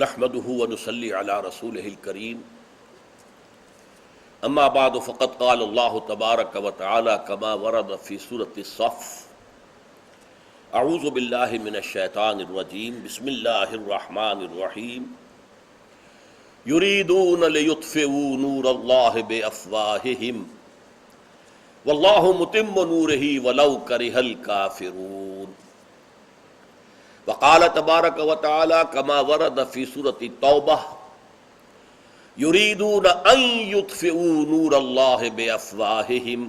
نحمده ونصلي على رسوله الكريم اما بعد فقد قال الله تبارك وتعالى كما ورد في سورة الصف اعوذ بالله من الشيطان الرجيم بسم الله الرحمن الرحيم يريدون ليطفئوا نور الله بأفواههم والله متم نوره ولو كره الكافرون وقال تبارک و تعالی کما ورد فی سورۃ التوبہ یریدون ان یطفئوا نور اللہ بافواہہم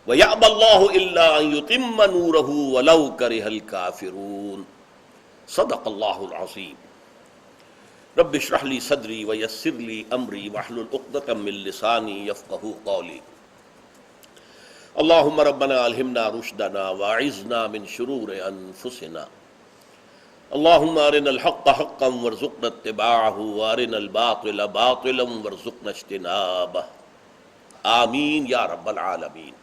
ویأبی اللہ الا ان یتم نورہ ولو کرہ الکافرون صدق اللہ العظیم رب اشرح لی صدری ویسر لی امری واحلل عقدۃ من لسانی یفقہوا قولی اللہم ربنا الہمنا رشدنا واعذنا من شرور انفسنا اللهم ارنا الحق حقا وارزقنا اتباعه وارنا الباطل باطلا وارزقنا اجتنابه آمین یا رب العالمین۔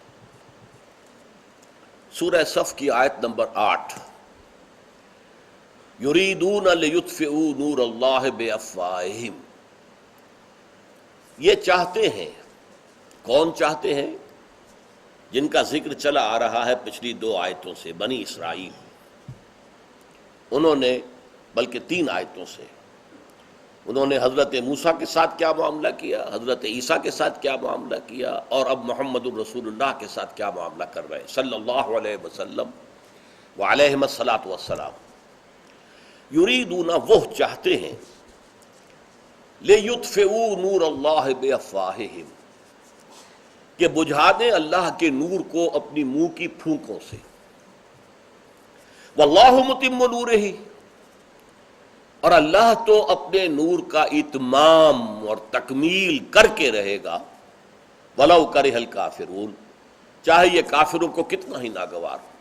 سورہ صف کی آیت نمبر 8 یریدون لیطفئوا نور اللہ بافواہہم، یہ چاہتے ہیں، کون چاہتے ہیں؟ جن کا ذکر چلا آ رہا ہے پچھلی 2 آیتوں سے، بنی اسرائیل، انہوں نے بلکہ 3 آیتوں سے انہوں نے حضرت موسیٰ کے ساتھ کیا معاملہ کیا، حضرت عیسیٰ کے ساتھ کیا معاملہ کیا، اور اب محمد الرسول اللہ کے ساتھ کیا معاملہ کر رہے ہیں صلی اللہ علیہ وسلم وعلیہم الصلاۃ والسلام۔ یریدون، وہ چاہتے ہیں، لیطفئوا نور اللہ بافواہہم، کہ بجھا دیں اللہ کے نور کو اپنی منہ کی پھونکوں سے، واللہ متم نورہ، اور اللہ تو اپنے نور کا اتمام اور تکمیل کر کے رہے گا، ولو کرہ الکافرون، چاہے یہ کافروں کو کتنا ہی ناگوار ہو۔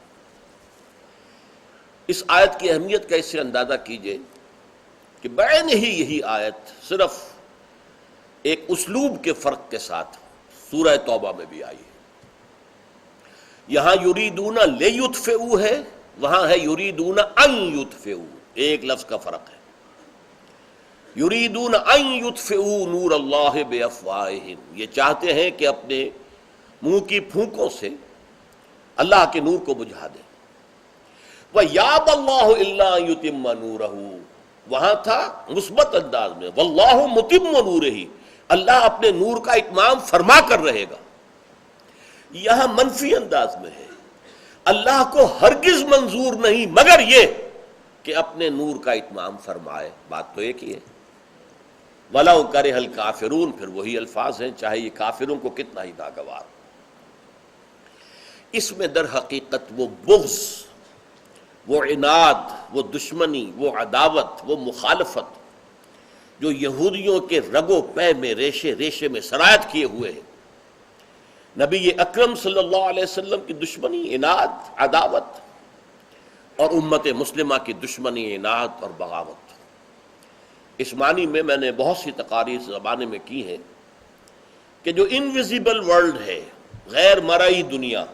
اس آیت کی اہمیت کا اس سے اندازہ کیجئے کہ بعین ہی یہی آیت صرف ایک اسلوب کے فرق کے ساتھ سورہ توبہ میں بھی آئی ہے۔ یہاں یریدون لیطفئوا ہے، وہاں ہے یریدون ان یطفئوا، ایک لفظ کا فرق ہے۔ یریدون ان یطفئوا نور اللہ بافواہہم، یہ چاہتے ہیں کہ اپنے منہ کی پھونکوں سے اللہ کے نور کو بجھا دیں۔ وَيَأْبَى اللَّهُ إِلَّا أَن يُتِمَّ نُورَهُ، وہاں تھا مثبت انداز میں وَاللَّهُ مُتِمُّ نُورِهِ، اللہ اپنے نور کا اتمام فرما کر رہے گا۔ یہاں منفی انداز میں ہے، اللہ کو ہرگز منظور نہیں مگر یہ کہ اپنے نور کا اتمام فرمائے، بات تو ایک ہی ہے۔ وَلَوْ كَرِهَ الْكَافِرُونَ، پھر وہی الفاظ ہیں، چاہے یہ کافروں کو کتنا ہی ناگوار ہو۔ اس میں در حقیقت وہ بغض، وہ عناد، وہ دشمنی، وہ عداوت، وہ مخالفت جو یہودیوں کے رگ و پے میں ریشے ریشے میں سرایت کیے ہوئے ہیں، نبی اکرم صلی اللہ علیہ وسلم کی دشمنی، عناد، عداوت، اور امت مسلمہ کی دشمنی، عناد اور بغاوت، اس معنی میں نے بہت سی تقاریر اس زمانے میں کی ہیں کہ جو انویزیبل ورلڈ ہے، غیر مرئی دنیا،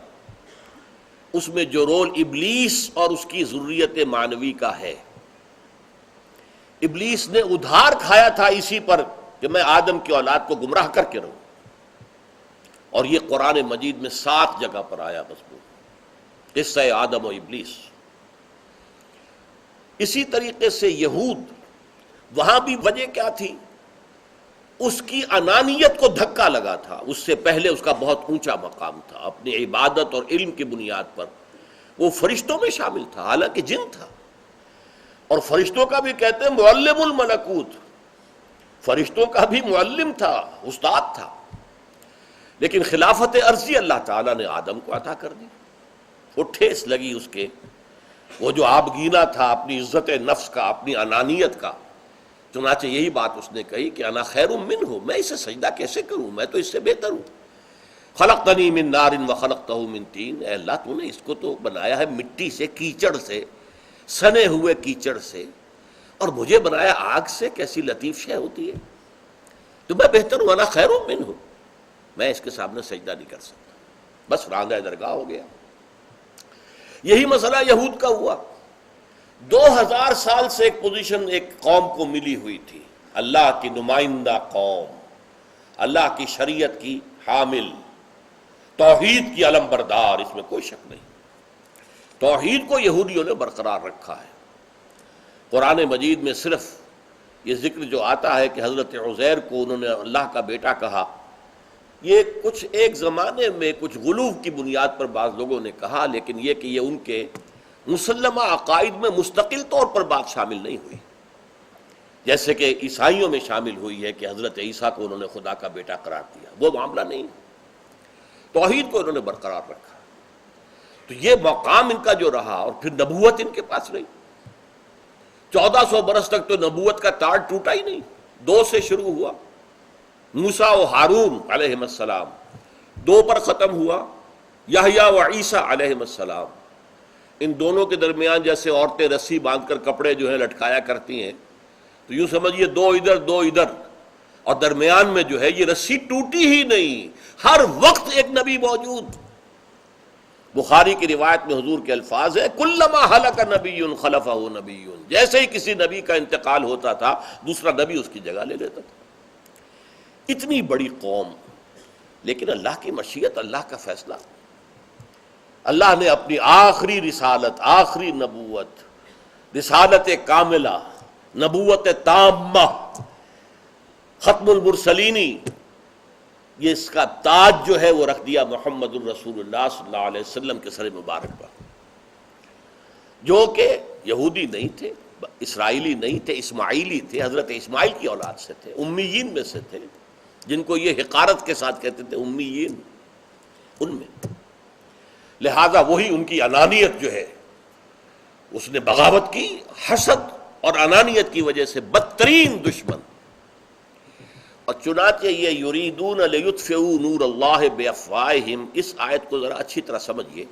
اس میں جو رول ابلیس اور اس کی ذریت معنوی کا ہے، ابلیس نے ادھار کھایا تھا اسی پر کہ میں آدم کی اولاد کو گمراہ کر کے رہوں، اور یہ قرآن مجید میں 7 جگہ پر آیا مضمون، قصہ آدم و ابلیس۔ اسی طریقے سے یہود، وہاں بھی وجہ کیا تھی؟ اس کی انانیت کو دھکا لگا تھا، اس سے پہلے اس کا بہت اونچا مقام تھا، اپنی عبادت اور علم کی بنیاد پر وہ فرشتوں میں شامل تھا، حالانکہ جن تھا، اور فرشتوں کا بھی کہتے ہیں معلم الملکوت، فرشتوں کا بھی معلم تھا، استاد تھا، لیکن خلافت عرضی اللہ تعالیٰ نے آدم کو عطا کر دی۔ وہ ٹھیس لگی اس کے، وہ جو آبگینہ تھا اپنی عزت نفس کا، اپنی انانیت کا، چنانچہ یہی بات اس نے کہی کہ انا خیر منہ، میں اسے سجدہ کیسے کروں، میں تو اس سے بہتر ہوں۔ خلقتنی من نار وخلقتہ من طین، اے اللہ تو نے اس کو تو بنایا ہے مٹی سے، کیچڑ سے، سنے ہوئے کیچڑ سے، اور مجھے بنایا آگ سے، کیسی لطیف شے ہوتی ہے، تو میں بہتر ہوں، انا خیر منہ، میں اس کے سامنے سجدہ نہیں کر سکتا، بس راندہ درگاہ ہو گیا۔ یہی مسئلہ یہود کا ہوا، 2000 سال سے ایک پوزیشن ایک قوم کو ملی ہوئی تھی، اللہ کی نمائندہ قوم، اللہ کی شریعت کی حامل، توحید کی علم بردار، اس میں کوئی شک نہیں۔ توحید کو یہودیوں نے برقرار رکھا ہے۔ قرآن مجید میں صرف یہ ذکر جو آتا ہے کہ حضرت عزیر کو انہوں نے اللہ کا بیٹا کہا، یہ کچھ ایک زمانے میں کچھ غلو کی بنیاد پر بعض لوگوں نے کہا، لیکن یہ کہ یہ ان کے مسلمہ عقائد میں مستقل طور پر بات شامل نہیں ہوئی، جیسے کہ عیسائیوں میں شامل ہوئی ہے کہ حضرت عیسیٰ کو انہوں نے خدا کا بیٹا قرار دیا، وہ معاملہ نہیں۔ توحید کو انہوں نے برقرار رکھا، تو یہ مقام ان کا جو رہا، اور پھر نبوت ان کے پاس رہی۔ 1400 برس تک تو نبوت کا تار ٹوٹا ہی نہیں، 2 سے شروع ہوا، موسیٰ و ہارون علیہم السلام، 2 پر ختم ہوا، یحییٰ و عیسیٰ علیہم السلام۔ ان دونوں کے درمیان جیسے عورتیں رسی باندھ کر کپڑے جو ہیں لٹکایا کرتی ہیں، تو یوں سمجھیے 2 ادھر 2 ادھر، اور درمیان میں جو ہے یہ رسی ٹوٹی ہی نہیں، ہر وقت ایک نبی موجود۔ بخاری کی روایت میں حضور کے الفاظ ہے، کلما ہلک نبی خلفہ نبی، جیسے ہی کسی نبی کا انتقال ہوتا تھا دوسرا نبی اس کی جگہ لے لیتا تھا۔ اتنی بڑی قوم، لیکن اللہ کی مشیت، اللہ کا فیصلہ، اللہ نے اپنی آخری رسالت، آخری نبوت، رسالت کاملہ، نبوت تامہ، ختم المرسلینی، یہ اس کا تاج جو ہے وہ رکھ دیا محمد الرسول اللہ صلی اللہ علیہ وسلم کے سر مبارک پر، جو کہ یہودی نہیں تھے، اسرائیلی نہیں تھے، اسماعیلی تھے، حضرت اسماعیل کی اولاد سے تھے، امیین میں سے تھے، جن کو یہ حقارت کے ساتھ کہتے تھے امیین، ان میں۔ لہذا وہی ان کی انانیت جو ہے، اس نے بغاوت کی، حسد اور انانیت کی وجہ سے بدترین دشمن۔ اور چنانچہ یہ یریدون لیطفئوا نور اللہ بافواہہم، اس آیت کو ذرا اچھی طرح سمجھیے،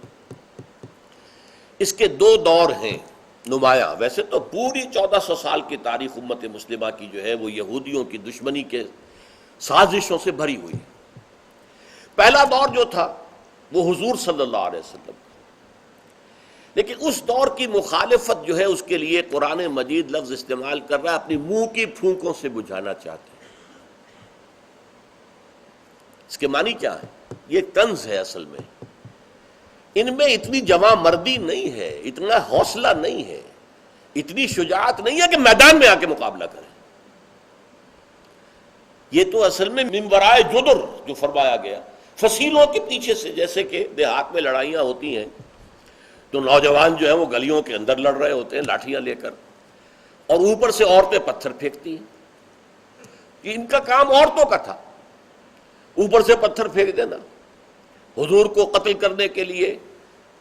اس کے 2 دور ہیں نمایاں۔ ویسے تو پوری 1400 سال کی تاریخ امت مسلمہ کی جو ہے وہ یہودیوں کی دشمنی کے سازشوں سے بھری ہوئی۔ پہلا دور جو تھا وہ حضور صلی اللہ علیہ وسلم، لیکن اس دور کی مخالفت جو ہے اس کے لیے قرآن مجید لفظ استعمال کر رہا ہے، اپنی منہ کی پھونکوں سے بجھانا چاہتے ہیں۔ اس کے معنی کیا ہے؟ یہ طنز ہے اصل میں، ان میں اتنی جواں مردی نہیں ہے، اتنا حوصلہ نہیں ہے، اتنی شجاعت نہیں ہے کہ میدان میں آ کے مقابلہ کریں۔ یہ تو اصل میں من ورائے جدر جو فرمایا گیا، فصیلوں کے پیچھے سے، جیسے کہ دیہات میں لڑائیاں ہوتی ہیں تو نوجوان جو ہیں وہ گلیوں کے اندر لڑ رہے ہوتے ہیں لاٹھیاں لے کر، اور اوپر سے عورتیں پتھر پھینکتی ہیں۔ ان کا کام عورتوں کا تھا، اوپر سے پتھر پھینک دینا۔ حضور کو قتل کرنے کے لیے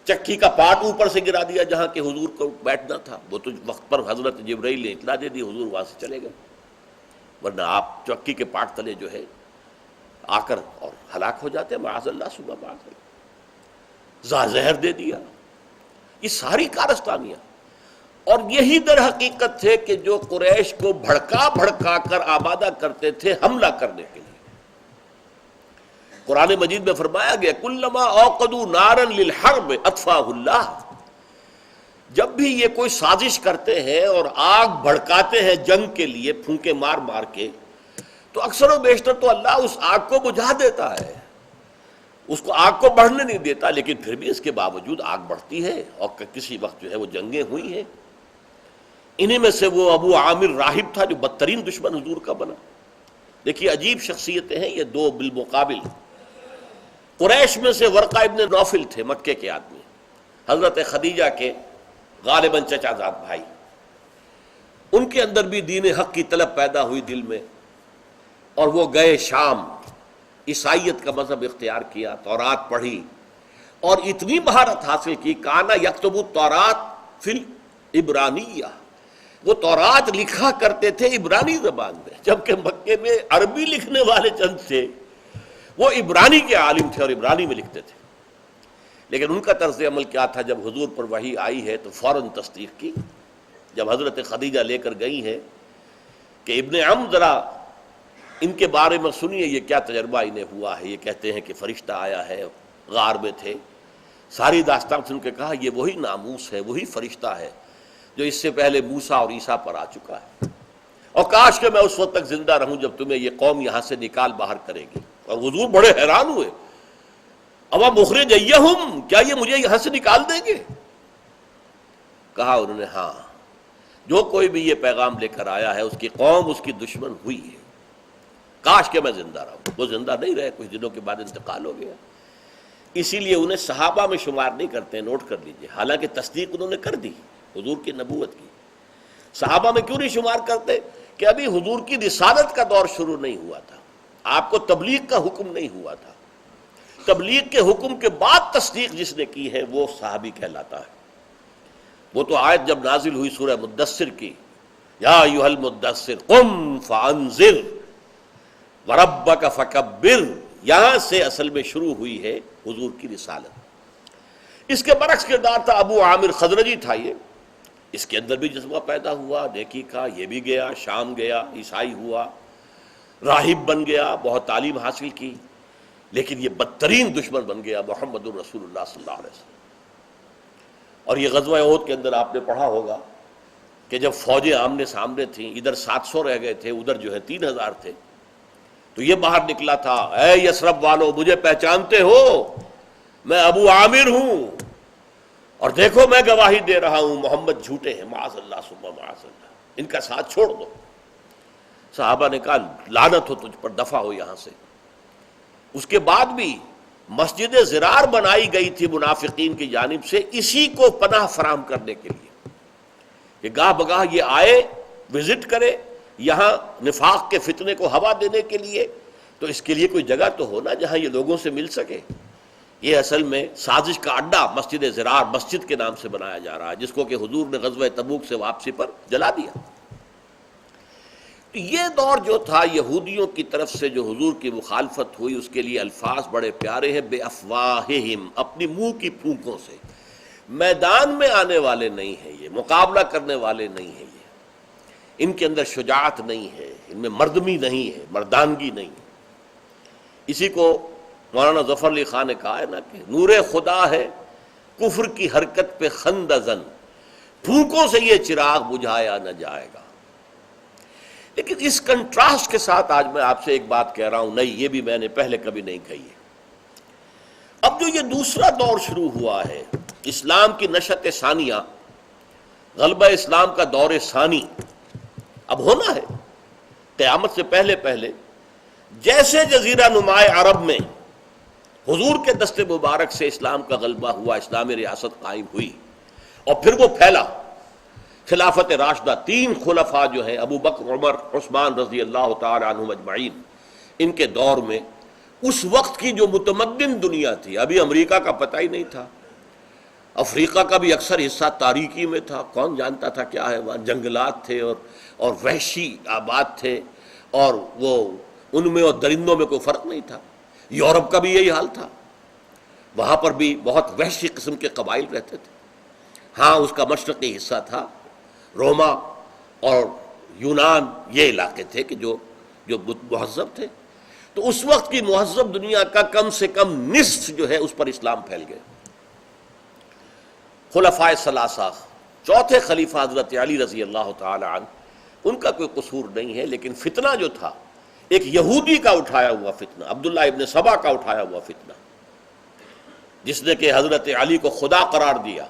چکی کا پاٹ اوپر سے گرا دیا جہاں کہ حضور کو بیٹھنا تھا، وہ تو وقت پر حضرت جبرائیل نے اطلاع دے دی، حضور وہاں سے چلے گئے، ورنہ آپ چکی کے پاٹ تلے جو ہے آ کر اور ہلاک ہو جاتے ہیں، معاذ اللہ ثم معاذ اللہ۔ زہر دے دیا، یہ ساری کارستانیاں، اور یہی در حقیقت تھے کہ جو قریش کو بھڑکا بھڑکا کر آمادہ کرتے تھے حملہ کرنے کے لیے۔ قرآن مجید میں فرمایا گیا کلما اوقدوا نارا للحرب اطفاہ اللہ، جب بھی یہ کوئی سازش کرتے ہیں اور آگ بھڑکاتے ہیں جنگ کے لیے پھونکے مار مار کے، تو اکثر و بیشتر تو اللہ اس آگ کو بجھا دیتا ہے، اس کو آگ کو بڑھنے نہیں دیتا، لیکن پھر بھی اس کے باوجود آگ بڑھتی ہے، اور کسی وقت جو ہے وہ جنگیں ہوئی ہیں۔ انہی میں سے وہ ابو عامر راہب تھا جو بدترین دشمن حضور کا بنا۔ دیکھیے عجیب شخصیتیں ہیں یہ 2 بالمقابل۔ قریش میں سے ورقہ ابن نوفل تھے، مکے کے آدمی، حضرت خدیجہ کے غالباً چچا زاد بھائی۔ ان کے اندر بھی دین حق کی طلب پیدا ہوئی دل میں، اور وہ گئے شام، عیسائیت کا مذہب اختیار کیا، تورات پڑھی، اور اتنی مہارت حاصل کی، کانا یکتب التورات فی العبرانیہ، وہ تورات لکھا کرتے تھے عبرانی زبان میں، جبکہ مکے میں عربی لکھنے والے چند تھے، وہ عبرانی کے عالم تھے اور عبرانی میں لکھتے تھے۔ لیکن ان کا طرز عمل کیا تھا؟ جب حضور پر وحی آئی ہے تو فوراً تصدیق کی۔ جب حضرت خدیجہ لے کر گئی ہیں کہ ابن عم ذرا ان کے بارے میں سنیے یہ کیا تجربہ انہیں ہوا ہے، یہ کہتے ہیں کہ فرشتہ آیا ہے، غار میں تھے، ساری داستان سن کے کہا یہ وہی ناموس ہے، وہی فرشتہ ہے، جو اس سے پہلے موسیٰ اور عیسیٰ پر آ چکا ہے، اور کاش کہ میں اس وقت تک زندہ رہوں جب تمہیں یہ قوم یہاں سے نکال باہر کرے گی۔ اور حضور بڑے حیران ہوئے، اوا مخرجیہم، کیا یہ مجھے یہاں سے نکال دیں گے؟ کہا انہوں نے ہاں، جو کوئی بھی یہ پیغام لے کر آیا ہے اس کی قوم اس کی دشمن ہوئی ہے، کاش کہ میں زندہ رہوں۔ وہ زندہ نہیں رہے، کچھ دنوں کے بعد انتقال ہو گیا، اسی لیے انہیں صحابہ میں شمار نہیں کرتے، نوٹ کر لیجئے، حالانکہ تصدیق انہوں نے کر دی حضور کی نبوت کی۔ صحابہ میں کیوں نہیں شمار کرتے؟ کہ ابھی حضور کی رسالت کا دور شروع نہیں ہوا تھا، آپ کو تبلیغ کا حکم نہیں ہوا تھا، تبلیغ کے حکم کے بعد تصدیق جس نے کی ہے وہ صحابی کہلاتا ہے۔ وہ تو آیت جب نازل ہوئی سورہ مدثر کی، یا ایھا المدثر قم فانذر وربک فکبر، یہاں سے اصل میں شروع ہوئی ہے حضور کی رسالت۔ اس کے برعکس کردار تھا ابو عامر خزرجی تھا، یہ اس کے اندر بھی جذبہ پیدا ہوا نیکی کا، یہ بھی گیا شام گیا، عیسائی ہوا، راہب بن گیا، بہت تعلیم حاصل کی، لیکن یہ بدترین دشمن بن گیا محمد الرسول اللہ صلی اللہ علیہ وسلم۔ اور یہ غزوہ احد کے اندر آپ نے پڑھا ہوگا کہ جب فوجیں آمنے سامنے تھیں، ادھر 700 رہ گئے تھے، ادھر جو ہے 3000 تھے، تو یہ باہر نکلا تھا، اے یثرب والو مجھے پہچانتے ہو، میں ابو عامر ہوں، اور دیکھو میں گواہی دے رہا ہوں محمد جھوٹے ہیں، معاذ اللہ ثم معاذ اللہ، ان کا ساتھ چھوڑ دو۔ صحابہ نے کہا لعنت ہو تجھ پر، دفع ہو یہاں سے۔ اس کے بعد بھی مسجد زرار بنائی گئی تھی منافقین کی جانب سے اسی کو پناہ فراہم کرنے کے لیے کہ گاہ بگاہ یہ آئے، وزٹ کرے یہاں نفاق کے فتنے کو ہوا دینے کے لیے، تو اس کے لیے کوئی جگہ تو ہونا جہاں یہ لوگوں سے مل سکے۔ یہ اصل میں سازش کا اڈا مسجد زرار مسجد کے نام سے بنایا جا رہا ہے، جس کو کہ حضور نے غزوہ تبوک سے واپسی پر جلا دیا۔ یہ دور جو تھا یہودیوں کی طرف سے جو حضور کی مخالفت ہوئی، اس کے لیے الفاظ بڑے پیارے ہیں، بے افواہہم، اپنی منہ کی پھونکوں سے، میدان میں آنے والے نہیں ہیں، یہ مقابلہ کرنے والے نہیں ہیں، یہ ان کے اندر شجاعت نہیں ہے، ان میں مردمی نہیں ہے، مردانگی نہیں ہے۔ اسی کو مولانا ظفر علی خان نے کہا ہے نا کہ نور خدا ہے کفر کی حرکت پہ خندہ زن، پھونکوں سے یہ چراغ بجھایا نہ جائے گا۔ لیکن اس کنٹراسٹ کے ساتھ آج میں آپ سے ایک بات کہہ رہا ہوں، نہیں یہ بھی میں نے پہلے کبھی نہیں کہی ہے۔ اب جو یہ دوسرا دور شروع ہوا ہے، اسلام کی نشأت ثانیہ، غلبہ اسلام کا دور ثانی اب ہونا ہے۔ قیامت سے پہلے پہلے جیسے جزیرہ نمائے عرب میں حضور کے دست مبارک سے اسلام کا غلبہ ہوا، اسلامی ریاست قائم ہوئی، اور پھر وہ پھیلا۔ خلافت راشدہ، 3 خلفاء جو ہیں ابو بکر، عمر، عثمان رضی اللہ تعالی عنہم اجمعین، ان کے دور میں اس وقت کی جو متمدن دنیا تھی، ابھی امریکہ کا پتہ ہی نہیں تھا، افریقہ کا بھی اکثر حصہ تاریکی میں تھا، کون جانتا تھا کیا ہے وہاں، جنگلات تھے اور وحشی آباد تھے، اور وہ ان میں اور درندوں میں کوئی فرق نہیں تھا۔ یورپ کا بھی یہی حال تھا، وہاں پر بھی بہت وحشی قسم کے قبائل رہتے تھے۔ ہاں اس کا مشرقی حصہ تھا، روما اور یونان، یہ علاقے تھے کہ جو مہذب تھے۔ تو اس وقت کی مہذب دنیا کا کم سے کم نصف جو ہے اس پر اسلام پھیل گیا۔ خلفائے ثلاثہ، چوتھے خلیفہ حضرت علی رضی اللہ تعالی عنہ، ان کا کوئی قصور نہیں ہے، لیکن فتنہ جو تھا ایک یہودی کا اٹھایا ہوا فتنہ، عبداللہ ابن سبا کا اٹھایا ہوا فتنہ، جس نے کہ حضرت علی کو خدا قرار دیا،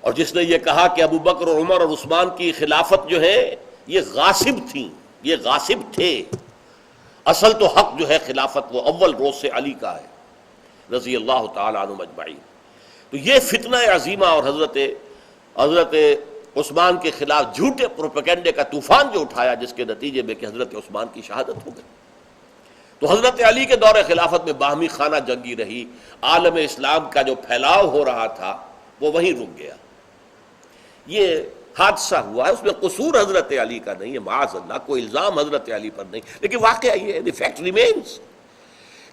اور جس نے یہ کہا کہ ابو بکر اور عمر اور عثمان کی خلافت جو ہے یہ غاصب تھیں، یہ غاصب تھے، اصل تو حق جو ہے خلافت وہ اول روز سے علی کا ہے رضی اللہ تعالی عنہ اجمعین۔ تو یہ فتنہ عظیمہ اور حضرت عثمان کے خلاف جھوٹے پروپیگنڈے کا طوفان جو اٹھایا، جس کے نتیجے میں کہ حضرت عثمان کی شہادت ہو گئی۔ تو حضرت علی کے دور خلافت میں باہمی خانہ جنگی رہی، عالم اسلام کا جو پھیلاؤ ہو رہا تھا وہ وہیں رک گیا۔ یہ حادثہ ہوا ہے، اس میں قصور حضرت علی کا نہیں ہے، معاذ اللہ، کوئی الزام حضرت علی پر نہیں، لیکن واقعہ یہ ہے، the fact remains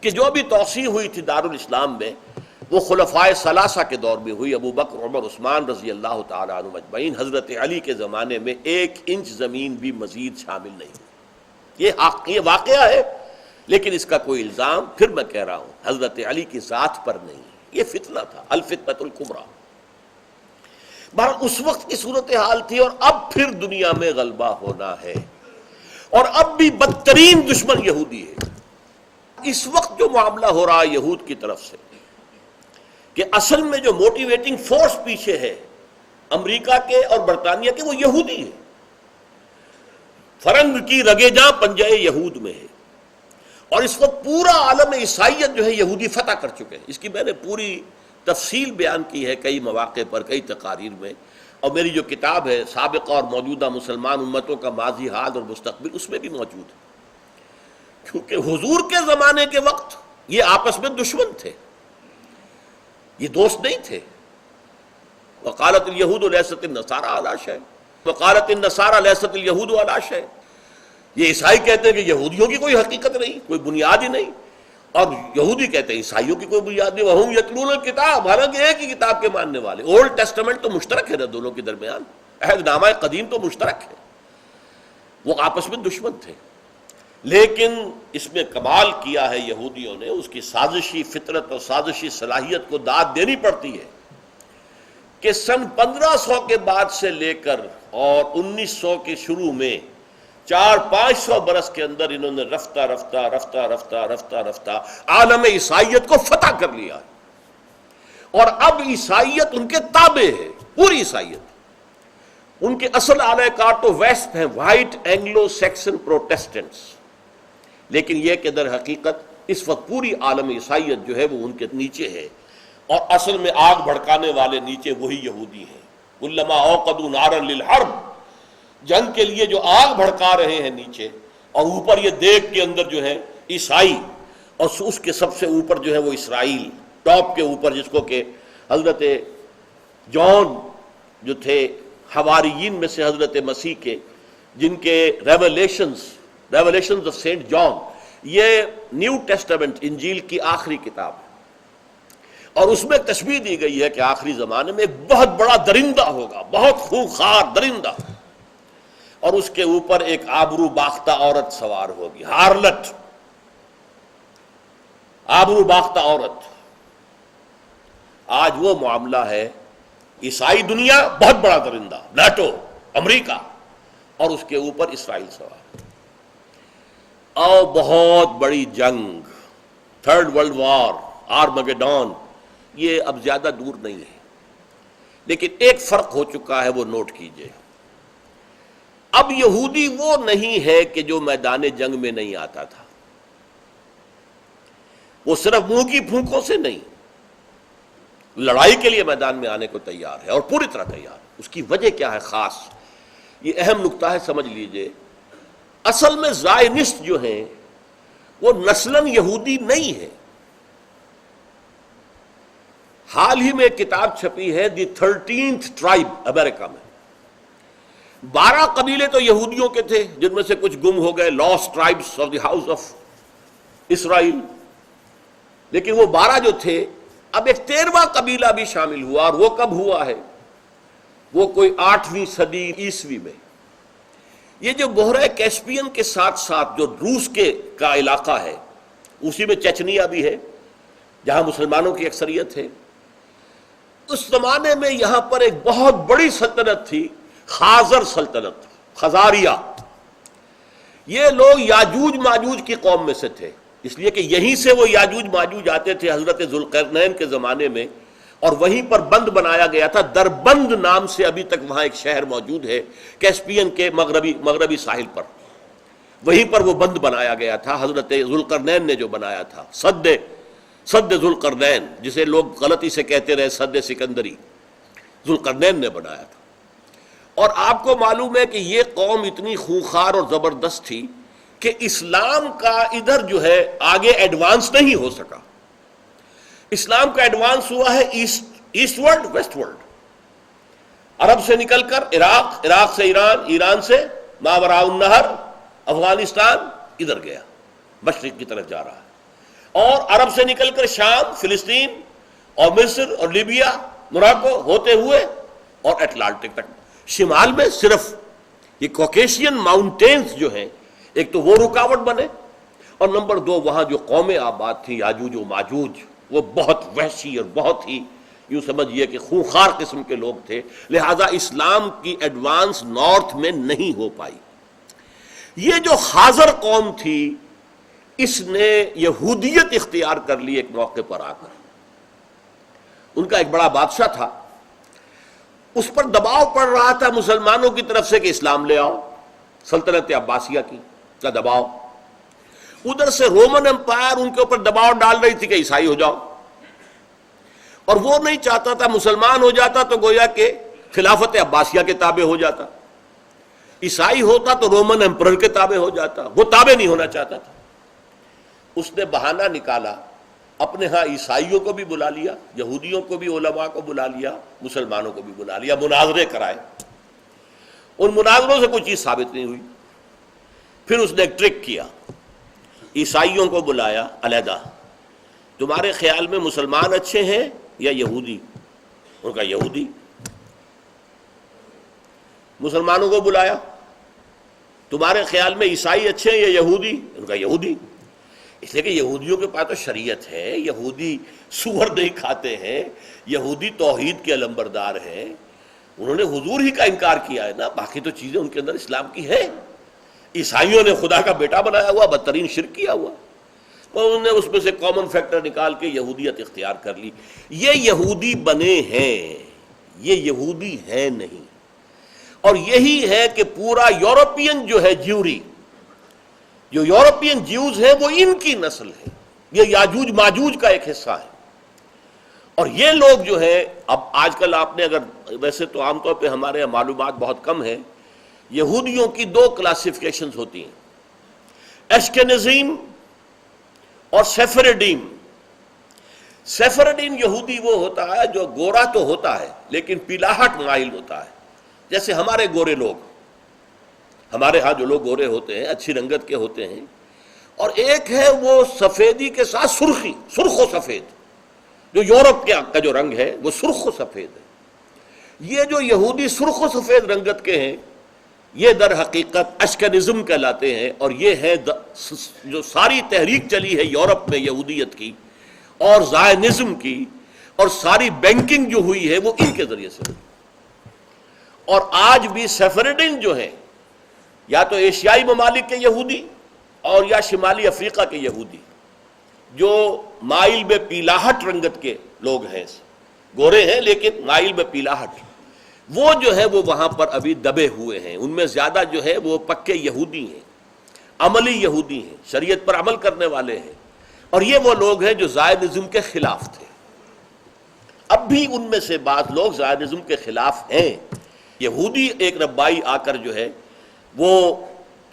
کہ جو بھی توسیع ہوئی تھی دارالاسلام میں وہ خلفائے ثلاثہ کے دور میں ہوئی، ابو بکر، عمر، عثمان رضی اللہ تعالی عنہم اجمعین۔ حضرت علی کے زمانے میں 1 انچ زمین بھی مزید شامل نہیں ہوئی۔ یہ واقعہ ہے، لیکن اس کا کوئی الزام پھر میں کہہ رہا ہوں حضرت علی کی ذات پر نہیں، یہ فتنہ تھا، الفتنۃ الکبریٰ۔ بہرحال اس وقت کی صورتحال تھی، اور اب پھر دنیا میں غلبہ ہونا ہے، اور اب بھی بدترین دشمن یہودی ہے۔ اس وقت جو معاملہ ہو رہا ہے یہود کی طرف سے، کہ اصل میں جو موٹیویٹنگ فورس پیچھے ہے امریکہ کے اور برطانیہ کے، وہ یہودی ہے۔ فرنگ کی رگے جاں پنجہ یہود میں ہے، اور اس وقت پورا عالم عیسائیت جو ہے یہودی فتح کر چکے ہیں۔ اس کی میں نے پوری تفصیل بیان کی ہے کئی مواقع پر، کئی تقاریر میں، اور میری جو کتاب ہے سابقہ اور موجودہ مسلمان امتوں کا ماضی، حال اور مستقبل، اس میں بھی موجود ہے۔ کیونکہ حضور کے زمانے کے وقت یہ آپس میں دشمن تھے، یہ دوست نہیں تھے۔ وقالت اليہود لیست النصارى علی شیء وقالت النصارى لیست اليہود علی شیء۔ یہ عیسائی کہتے ہیں کہ یہودیوں کی کوئی حقیقت نہیں، کوئی بنیاد ہی نہیں، اور یہودی کہتے ہیں عیسائیوں کی کوئی بنیاد نہیں۔ وہم یتلون الکتاب، حالانکہ ایک ہی کتاب کے ماننے والے۔ اولڈ ٹیسٹمنٹ تو مشترک ہے نا دونوں کے درمیان، عہد نامہ قدیم تو مشترک ہے۔ وہ آپس میں دشمن تھے، لیکن اس میں کمال کیا ہے یہودیوں نے، اس کی سازشی فطرت اور سازشی صلاحیت کو داد دینی پڑتی ہے کہ سن 1500 کے بعد سے لے کر اور 1900 کے شروع میں 400-500 برس کے اندر انہوں نے رفتہ رفتہ رفتہ رفتہ رفتہ رفتہ عالم عیسائیت کو فتح کر لیا، اور اب عیسائیت ان کے تابع ہے، پوری عیسائیت۔ ان کے اصل اعلی کار تو ویسٹ ہیں، وائٹ اینگلو سیکسن پروٹیسٹنٹس، لیکن یہ کہ در حقیقت اس وقت پوری عالم عیسائیت جو ہے وہ ان کے نیچے ہے، اور اصل میں آگ بھڑکانے والے نیچے وہی یہودی ہیں۔ کلما اوقدوا نارا للحرب، جنگ کے لیے جو آگ بھڑکا رہے ہیں نیچے، اور اوپر یہ دیگ کے اندر جو ہے عیسائی، اور اس کے سب سے اوپر جو ہے وہ اسرائیل، ٹاپ کے اوپر، جس کو کہ حضرت جان جو تھے حواریین میں سے حضرت مسیح کے، جن کے ریولیشنز آف سینٹ جان، یہ نیو ٹیسٹمنٹ انجیل کی آخری کتاب ہے، اور اس میں تشبیہ دی گئی ہے کہ آخری زمانے میں ایک بہت بڑا درندہ ہوگا، بہت خونخوار درندہ، اور اس کے اوپر ایک آبرو باختہ عورت سوار ہوگی، ہارلٹ، آبرو باختہ عورت۔ آج وہ معاملہ ہے، عیسائی دنیا بہت بڑا درندہ، نیٹو، امریکہ، اور اس کے اوپر اسرائیل سوار، اور بہت بڑی جنگ، تھرڈ ورلڈ وار، آرمگیڈون، یہ اب زیادہ دور نہیں ہے۔ لیکن ایک فرق ہو چکا ہے، وہ نوٹ کیجئے، اب یہودی وہ نہیں ہے کہ جو میدان جنگ میں نہیں آتا تھا، وہ صرف منہ کی پھونکوں سے نہیں، لڑائی کے لیے میدان میں آنے کو تیار ہے، اور پوری طرح تیار ہے۔ اس کی وجہ کیا ہے خاص؟ یہ اہم نکتہ ہے، سمجھ لیجئے۔ اصل میں زائنسٹ جو ہیں وہ نسلاً یہودی نہیں ہے۔ حال ہی میں ایک کتاب چھپی ہے، دی 13th ٹرائب، امریکہ میں 12 قبیلے تو یہودیوں کے تھے، جن میں سے کچھ گم ہو گئے، last tribes of the house of Israel, لیکن وہ 12 جو تھے، اب ایک 13واں قبیلہ بھی شامل ہوا، اور وہ کب ہوا ہے؟ وہ کوئی 8ویں صدی عیسوی میں۔ یہ جو بحیرہ کیسپیئن کے ساتھ ساتھ جو روس کا علاقہ ہے، اسی میں چچنیا بھی ہے جہاں مسلمانوں کی اکثریت ہے، اس زمانے میں یہاں پر ایک بہت بڑی سلطنت تھی، خازر سلطنت، خزاریہ۔ یہ لوگ یاجوج ماجوج کی قوم میں سے تھے، اس لیے کہ یہیں سے وہ یاجوج ماجوج آتے تھے حضرت ذوالقرنین کے زمانے میں، اور وہیں پر بند بنایا گیا تھا، دربند نام سے ابھی تک وہاں ایک شہر موجود ہے کیسپیئن کے مغربی ساحل پر، وہیں پر وہ بند بنایا گیا تھا، حضرت ذوالقرنین نے جو بنایا تھا، سد ذوالقرنین، جسے لوگ غلطی سے کہتے رہے سد سکندری، ذوالقرنین نے بنایا تھا۔ اور آپ کو معلوم ہے کہ یہ قوم اتنی خونخوار اور زبردست تھی کہ اسلام کا ادھر جو ہے آگے ایڈوانس نہیں ہو سکا۔ اسلام کا ایڈوانس ہوا ہے ایسٹ ورلڈ، ویسٹ ورلڈ، عرب سے نکل کر عراق، عراق سے ایران، ایران سے ماوراء النہر، افغانستان، ادھر گیا، مشرق کی طرف جا رہا ہے، اور عرب سے نکل کر شام، فلسطین اور مصر اور لیبیا، موراکو ہوتے ہوئے اور اٹلانٹک تک۔ شمال میں صرف یہ کوکیشین ماؤنٹینز جو ہیں، ایک تو وہ رکاوٹ بنے، اور نمبر 2 وہاں جو قومیں آباد تھیں یاجوج و ماجوج، وہ بہت وحشی اور بہت ہی یوں سمجھیے کہ خونخوار قسم کے لوگ تھے، لہذا اسلام کی ایڈوانس نارتھ میں نہیں ہو پائی۔ یہ جو خاضر قوم تھی اس نے یہودیت اختیار کر لی ایک موقع پر آ کر۔ ان کا ایک بڑا بادشاہ تھا، اس پر دباؤ پڑ رہا تھا مسلمانوں کی طرف سے کہ اسلام لے آؤ، سلطنت عباسیہ کی کا دباؤ، ادھر سے رومن امپائر ان کے اوپر دباؤ ڈال رہی تھی کہ عیسائی ہو جاؤ، اور وہ نہیں چاہتا تھا مسلمان ہو جاتا تو گویا کہ خلافت عباسیہ کے تابع ہو جاتا، عیسائی ہوتا تو رومن امپرر کے تابع ہو جاتا، وہ تابع نہیں ہونا چاہتا تھا۔ اس نے بہانہ نکالا، اپنے ہاں عیسائیوں کو بھی بلا لیا، یہودیوں کو بھی، علماء کو بلا لیا، مسلمانوں کو بھی بلا لیا، مناظرے کرائے۔ ان مناظروں سے کوئی چیز ثابت نہیں ہوئی۔ پھر اس نے ایک ٹرک کیا، عیسائیوں کو بلایا علیحدہ، تمہارے خیال میں مسلمان اچھے ہیں یا یہودی؟ ان کا یہودی۔ مسلمانوں کو بلایا، تمہارے خیال میں عیسائی اچھے ہیں یا یہودی؟ ان کا یہودی۔ اس لیے کہ یہودیوں کے پاس تو شریعت ہے، یہودی سور نہیں کھاتے ہیں، یہودی توحید کے علمبردار ہیں، انہوں نے حضور ہی کا انکار کیا ہے نا، باقی تو چیزیں ان کے اندر اسلام کی ہے۔ عیسائیوں نے خدا کا بیٹا بنایا ہوا، بدترین شرک کیا ہوا، اور انہوں نے اس میں سے کامن فیکٹر نکال کے یہودیت اختیار کر لی۔ یہ یہودی بنے ہیں، یہ یہودی ہیں نہیں۔ اور یہی ہے کہ پورا یورپین جو ہے جیوری، جو یورپین جیوز ہیں وہ ان کی نسل ہے، یہ یاجوج ماجوج کا ایک حصہ ہے۔ اور یہ لوگ جو ہے، اب آج کل آپ نے اگر، ویسے تو عام طور پہ ہمارے یہاں معلومات بہت کم ہے، یہودیوں کی دو کلاسیفیکیشنز ہوتی ہیں، ایشکنزیم اور سیفرڈیم۔ سیفرڈین یہودی وہ ہوتا ہے جو گورا تو ہوتا ہے لیکن پیلاہٹ مائل ہوتا ہے، جیسے ہمارے گورے لوگ، ہمارے ہاں جو لوگ گورے ہوتے ہیں اچھی رنگت کے ہوتے ہیں، اور ایک ہے وہ سفیدی کے ساتھ سرخی، سرخ و سفید، جو یورپ کا جو رنگ ہے وہ سرخ و سفید ہے۔ یہ جو یہودی سرخ و سفید رنگت کے ہیں یہ در حقیقت اشکنزم کہلاتے ہیں، اور یہ ہے جو ساری تحریک چلی ہے یورپ میں یہودیت کی اور زائنزم کی، اور ساری بینکنگ جو ہوئی ہے وہ ان کے ذریعے سے ہوئی۔ اور آج بھی سیفرڈین جو ہیں، یا تو ایشیائی ممالک کے یہودی اور یا شمالی افریقہ کے یہودی، جو مائل میں پیلاہٹ رنگت کے لوگ ہیں، گورے ہیں لیکن مائل میں پیلاہٹ، وہ جو ہے وہ وہاں پر ابھی دبے ہوئے ہیں۔ ان میں زیادہ جو ہے وہ پکے یہودی ہیں، عملی یہودی ہیں، شریعت پر عمل کرنے والے ہیں، اور یہ وہ لوگ ہیں جو زائنزم کے خلاف تھے۔ اب بھی ان میں سے بعض لوگ زائنزم کے خلاف ہیں۔ یہودی ایک ربائی آ کر جو ہے وہ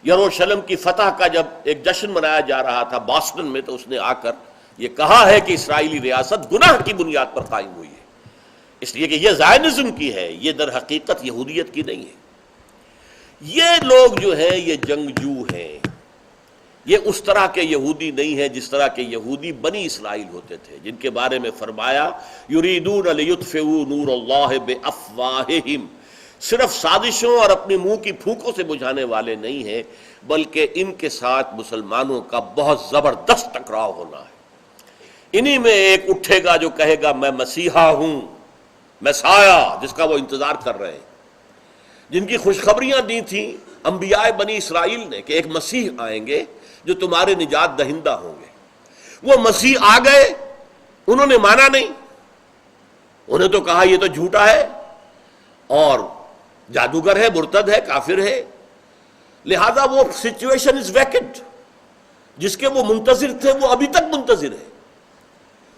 یروشلم کی فتح کا جب ایک جشن منایا جا رہا تھا باسٹن میں، تو اس نے آ کر یہ کہا ہے کہ اسرائیلی ریاست گناہ کی بنیاد پر قائم ہوئی ہے، اس لیے کہ یہ زائنزم کی ہے، یہ در حقیقت یہودیت کی نہیں ہے۔ یہ لوگ جو ہیں یہ جنگجو ہیں، یہ اس طرح کے یہودی نہیں ہیں جس طرح کے یہودی بنی اسرائیل ہوتے تھے، جن کے بارے میں فرمایا یریدون لیطفئوا نور اللہ بافواہہم، صرف سازشوں اور اپنے منہ کی پھونکوں سے بجھانے والے نہیں ہیں، بلکہ ان کے ساتھ مسلمانوں کا بہت زبردست ٹکراؤ ہونا ہے۔ انہی میں ایک اٹھے گا جو کہے گا میں مسیحا ہوں، مسایہ، جس کا وہ انتظار کر رہے ہیں، جن کی خوشخبریاں دی تھیں انبیاء بنی اسرائیل نے کہ ایک مسیح آئیں گے جو تمہارے نجات دہندہ ہوں گے۔ وہ مسیح آ گئے، انہوں نے مانا نہیں، انہیں تو کہا یہ تو جھوٹا ہے اور جادوگر ہے، مرتد ہے، کافر ہے، لہذا وہ سچویشن از ویکنٹ، جس کے وہ منتظر تھے وہ ابھی تک منتظر ہے۔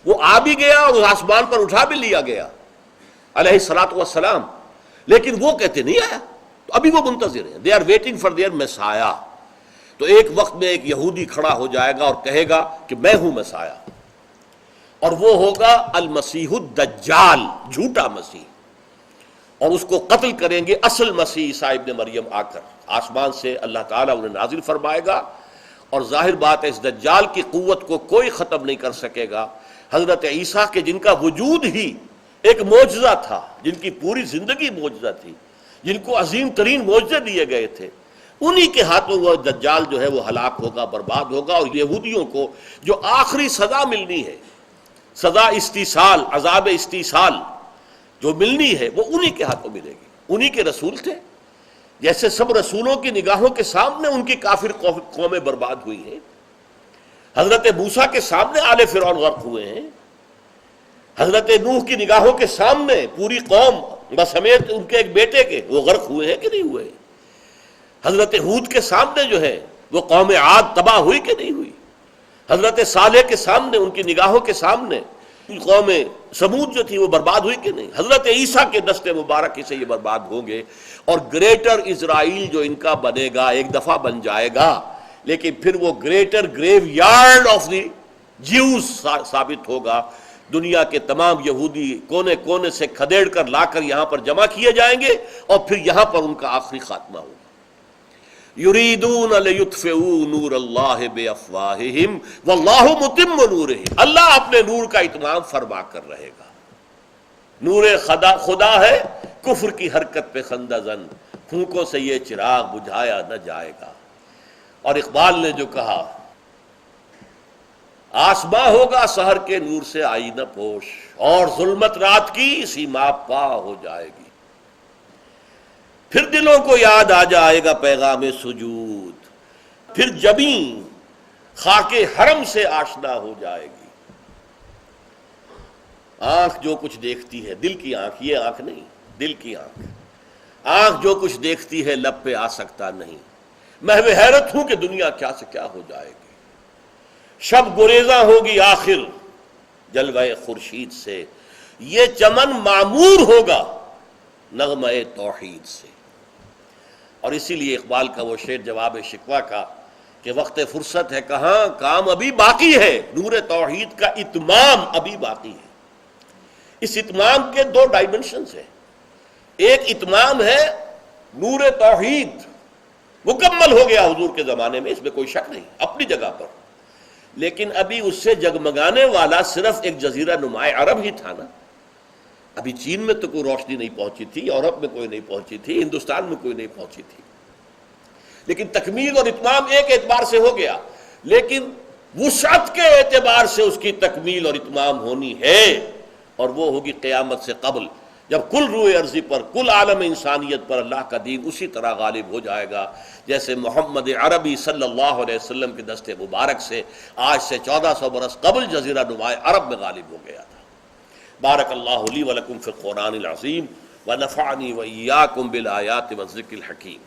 وہ آ بھی گیا اور آسمان پر اٹھا بھی لیا گیا علیہ الصلوۃ والسلام، لیکن وہ کہتے نہیں آیا، تو ابھی وہ منتظر ہیں، they are waiting for their Messiah. تو ایک وقت میں ایک یہودی کھڑا ہو جائے گا اور کہے گا کہ میں ہوں مسایہ، اور وہ ہوگا المسیح الدجال، جھوٹا مسیح، اور اس کو قتل کریں گے اصل مسیح عیسیٰ ابن مریم آ کر آسمان سے اللہ تعالیٰ انہیں نازل فرمائے گا، اور ظاہر بات ہے اس دجال کی قوت کو کوئی ختم نہیں کر سکے گا۔ حضرت عیسیٰ کے جن کا وجود ہی ایک معجزہ تھا، جن کی پوری زندگی معجزہ تھی، جن کو عظیم ترین معجزے دیے گئے تھے، انہی کے ہاتھوں وہ دجال جو ہے وہ ہلاک ہوگا، برباد ہوگا، اور یہودیوں کو جو آخری سزا ملنی ہے سزا استیصال، عذاب استیصال جو ملنی ہے وہ انہی کے ہاتھوں ملے گی، انہی کے رسول تھے۔ جیسے سب رسولوں کی نگاہوں کے سامنے ان کی کافر قومیں برباد ہوئی ہیں، حضرت موسیٰ کے سامنے آل فرعون غرق ہوئے ہیں، حضرت نوح کی نگاہوں کے سامنے پوری قوم بسمیت ان کے ایک بیٹے کے وہ غرق ہوئے ہیں کہ نہیں ہوئے، حضرت ہود کے سامنے جو ہے وہ قوم عاد تباہ ہوئی کہ نہیں ہوئی، حضرت صالح کے سامنے ان کی نگاہوں کے سامنے قوم سمود جو تھی وہ برباد ہوئی کہ نہیں، حضرت عیسیٰ کے دست مبارک سے یہ برباد ہوں گے، اور گریٹر اسرائیل جو ان کا بنے گا ایک دفعہ بن جائے گا، لیکن پھر وہ greater graveyard of the Jews ثابت ہوگا۔ دنیا کے تمام یہودی کونے کونے سے کھدیڑ کر لا کر یہاں پر جمع کیے جائیں گے، اور پھر یہاں پر ان کا آخری خاتمہ ہوگا۔ یریدون لیطفئوا نور اللہ بافواہہم واللہ متم نورہ، اللہ اپنے نور کا اتمام فرما کر رہے گا۔ نور خدا ہے، کفر کی حرکت پہ خندہ زن، پھونکوں سے یہ چراغ بجھایا نہ جائے گا۔ اور اقبال نے جو کہا، آسماں ہوگا سحر کے نور سے آئینہ پوش، اور ظلمت رات کی سیماب پا ہو جائے گی، پھر دلوں کو یاد آ جائے گا پیغام سجود، پھر جبیں خاک حرم سے آشنا ہو جائے گی۔ آنکھ جو کچھ دیکھتی ہے، دل کی آنکھ، یہ آنکھ نہیں، دل کی آنکھ جو کچھ دیکھتی ہے لب پہ آ سکتا نہیں، محو حیرت ہوں کہ دنیا کیا سے کیا ہو جائے گی، شب گریزاں ہوگی آخر جلوہ خورشید سے، یہ چمن معمور ہوگا نغمہ توحید سے۔ اور اسی لیے اقبال کا وہ شعر جواب شکوہ کا کہ وقت فرصت ہے کہاں، کام ابھی باقی ہے، نور توحید کا اتمام ابھی باقی ہے۔ اس اتمام کے دو ڈائمنشنز ہیں، ایک اتمام ہے نور توحید مکمل ہو گیا حضور کے زمانے میں، اس میں کوئی شک نہیں، اپنی جگہ پر، لیکن ابھی اس سے جگمگانے والا صرف ایک جزیرہ نمائے عرب ہی تھا نا، ابھی چین میں تو کوئی روشنی نہیں پہنچی تھی، یورپ میں کوئی نہیں پہنچی تھی، ہندوستان میں کوئی نہیں پہنچی تھی، لیکن تکمیل اور اتمام ایک اعتبار سے ہو گیا، لیکن وسعت کے اعتبار سے اس کی تکمیل اور اتمام ہونی ہے، اور وہ ہوگی قیامت سے قبل، جب کل روئے ارضی پر، کل عالم انسانیت پر اللہ کا دین اسی طرح غالب ہو جائے گا جیسے محمد عربی صلی اللہ علیہ وسلم کے دست مبارک سے آج سے 1400 برس قبل جزیرہ نمائے عرب میں غالب ہو گیا تھا۔ بارک اللہ لی ولکم فی القرآن العظیم ونفعنی وإیاکم بالآیات والذکر الحکیم۔